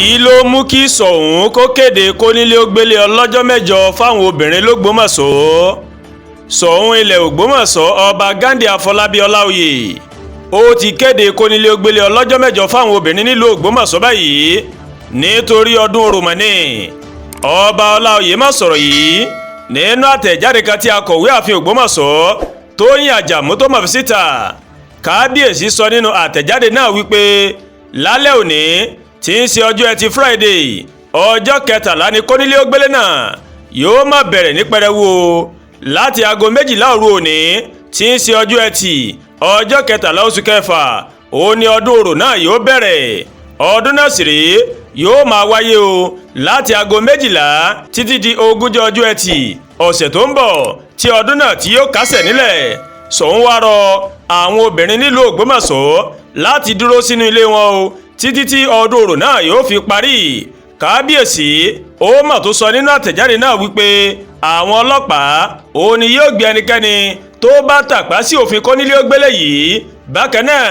èyí ló mú kí Soun Kéde Kónílé ó gbélé ọlọ́jọ́ mẹ́jọ fáwọn obìnrin l'Ógbómọ̀ṣọ́. Soun ilẹ̀ Ògbómọ̀ṣọ́ ọba Ghandi Afọlábí Ọláoyè ó ti kéde Kónílé ó gbélé ọlọ́jọ́ mẹ́jọ fáwọn obìnrin nílùú Ògbómọ̀ṣọ́ báyìí nítorí ọdún oròmọ́ni. Ọba Ọláoyè má sọ̀rọ̀ yìí nínú àtẹ̀jáde kan tí akọ̀wé ààfin Ògbómọ̀ṣọ́ Tóyìn Àjàmú tó mọ̀ fi síta. Kábíyèsí sọ nínú àtẹ̀jáde náà wípé lálẹ́ òní tí ń ṣe ọjọ́ ẹtì Friday ọjọ́ 13 ni Kónílé ó gbélé náà yóò máa bẹ̀rẹ̀ ní pẹrẹwu láti aago 12 òru òní tí ń ṣe ọjọ́ ẹtì ọjọ́ 13 oṣù kẹfà òun ni ọdún orò náà yóò bẹ̀rẹ̀. Ọdún náà sì rèé yóò máa wáyé o láti aago 12 títí di 20 ọjọ́ ẹtì ọ̀sẹ̀ tó ń bọ̀ tí ọdún náà tí yóò kásẹ̀ nílẹ̀. Soun wá rọ àwọn obìnrin nílùú Ògbómọ̀ṣọ́ láti dúró sínú ilé wọn o títí tí ọdún orò náà yóò fi parí. Kábíyèsí ó mà tó sọ nínú àtẹ̀jáde náà wípé àwọn ọlọ́pàá òun ni yóò gbé ẹnikẹ́ni tó bá tàpá sí òfin Kónílé ó gbélé yìí. Bákan náà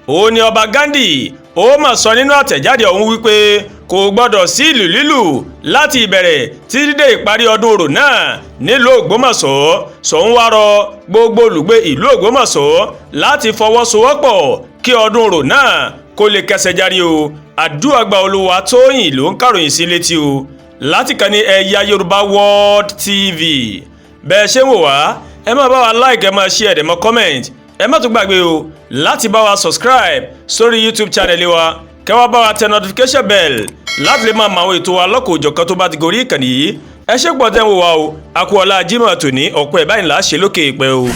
òun ni ọba Ghandi ó mà sọ nínú àtẹ̀jáde ọ̀hún wípé kò gbọdọ̀ sí ìlù lílù láti ìbẹ̀rẹ̀ títí dé ìparí ọdún orò náà nílùú Ògbómọ̀ṣọ́. Soun wá rọ gbogbo olùgbé ìlú Ògbómọ̀ṣọ́ láti fọwọ́sowọ́pọ̀ kí ọdún orò náà kó lè kẹsẹ̀ járí o. Àdúrà gba Olúwa Tóyìn ló ń kàròyìn sí létí o láti kàn ní eyayorubaworldtv. bẹ́ẹ̀ ṣe ń wò wá ẹ máa bá wa like, ẹ máa share, ẹ máa comment, ẹ má tún gbàgbé o láti bá wa subscribe sórí YouTube channel wa kẹ́ wá bá wa tẹ notification bell láti lè máa mọ àwọn ètò wa lọ́kọ̀ọ́jọ̀kan tó bá ti gorí ìkànnì yìí. ẹ ṣé pọ̀ tẹ́ ń wò wá o, a kú ọlá Jímọ̀ tòní ọ̀pọ̀ ẹ̀ báyìí là á ṣe lókè ìpẹ́ o.